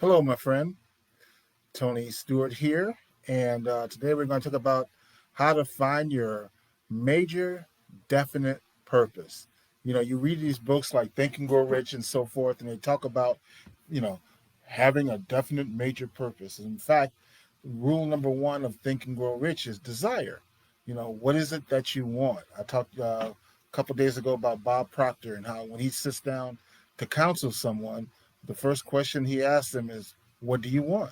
Hello, my friend. Tony Stewart here. And today we're going to talk about how to find your major definite purpose. You read these books like Think and Grow Rich and so forth, and they talk about, you know, having a definite major purpose. In fact, rule number one of Think and Grow Rich is desire. What is it that you want? I talked a couple days ago about Bob Proctor and how when he sits down to counsel someone, the first question he asks them is, what do you want?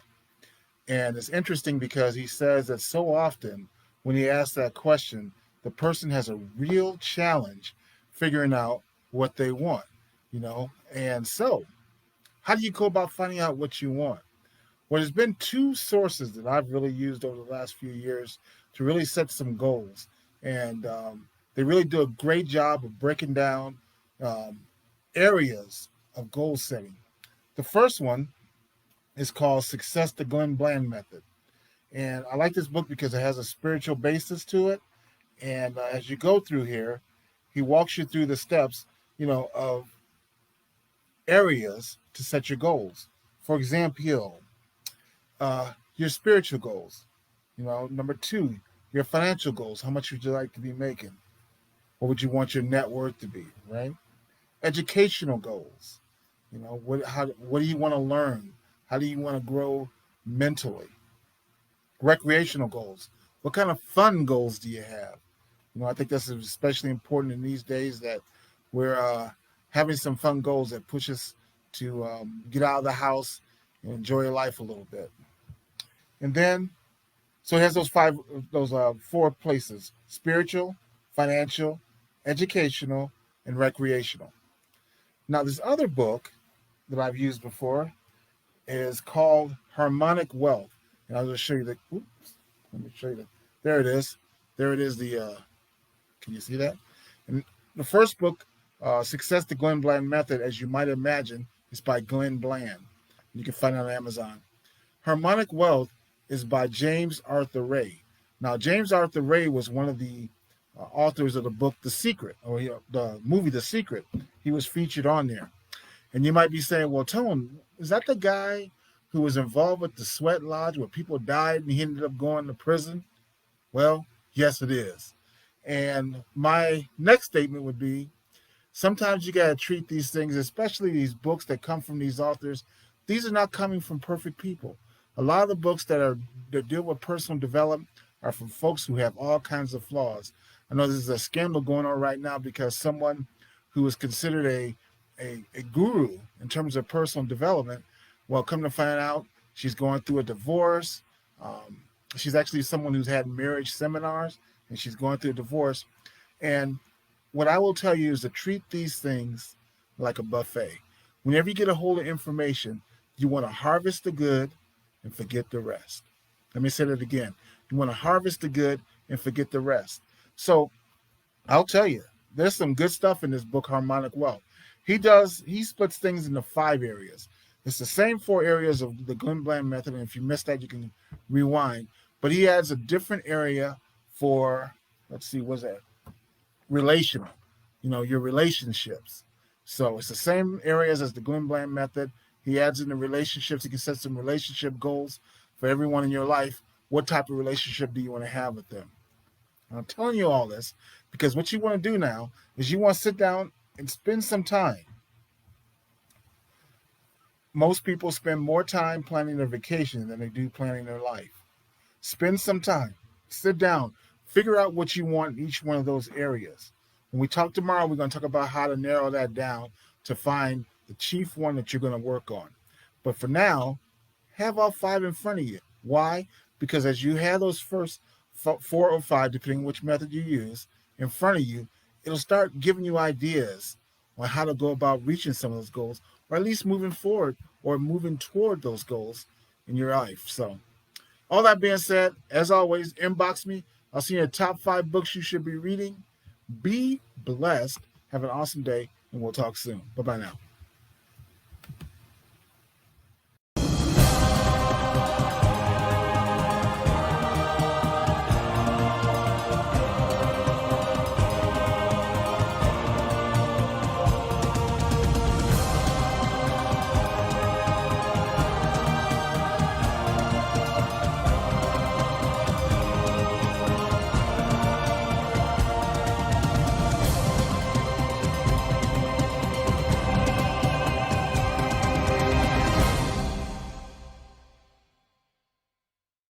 And it's interesting because he says that so often when he asks that question, the person has a real challenge figuring out what they want, And so, how do you go about finding out what you want? Well, there's been two sources that I've really used over the last few years to really set some goals. And they really do a great job of breaking down um, areas of goal setting. The first one is called Success the Glenn Bland Method. And I like this book because it has a spiritual basis to it. And as you go through here, he walks you through the steps, of areas to set your goals. For example, your spiritual goals. Number two, your financial goals. How much would you like to be making? What would you want your net worth to be, right? Educational goals. What do you want to learn? How do you want to grow mentally? Recreational goals. What kind of fun goals do you have? I think that's especially important in these days that we're having some fun goals that push us to get out of the house and enjoy your life a little bit. And then, so it has those four places: spiritual, financial, educational, and recreational. Now, this other book that I've used before is called Harmonic Wealth. And I'll just show you let me show you there it is. There it is. Can you see that? And the first book, Success the Glenn Bland Method, as you might imagine, is by Glenn Bland. You can find it on Amazon. Harmonic Wealth is by James Arthur Ray. Now, James Arthur Ray was one of the authors of the book The Secret, or the movie The Secret. He was featured on there. And you might be saying, well, Tone, is that the guy who was involved with the Sweat Lodge where people died and he ended up going to prison? Well, yes, it is. And my next statement would be, sometimes you got to treat these things, especially these books that come from these authors. These are not coming from perfect people. A lot of the books that deal with personal development are from folks who have all kinds of flaws. I know there's a scandal going on right now because someone who is considered a guru in terms of personal development, well, come to find out, she's going through a divorce. She's actually someone who's had marriage seminars, and she's going through a divorce. And what I will tell you is to treat these things like a buffet. Whenever you get a hold of information, you want to harvest the good and forget the rest. Let me say that again. You want to harvest the good and forget the rest. So I'll tell you, there's some good stuff in this book, Harmonic Wealth. He splits things into 5 areas. It's the same 4 areas of the Glenn Bland method, and if you missed that, you can rewind. But he adds a different area for, let's see, what's that? Relational, your relationships. So it's the same areas as the Glenn Bland method. He adds in the relationships. He can set some relationship goals for everyone in your life. What type of relationship do you want to have with them? And I'm telling you all this because what you want to do now is you want to sit down and spend some time. Most people spend more time planning their vacation than they do planning their life. Spend some time. Sit down. Figure out what you want in each one of those areas. When we talk tomorrow, we're going to talk about how to narrow that down to find the chief one that you're going to work on. But for now, have all 5 in front of you. Why? Because as you have those first 4 or 5, depending on which method you use, in front of you, it'll start giving you ideas on how to go about reaching some of those goals, or at least moving forward or moving toward those goals in your life. So all that being said, as always, inbox me. I'll see you in the top 5 books you should be reading. Be blessed. Have an awesome day, and we'll talk soon. Bye-bye now.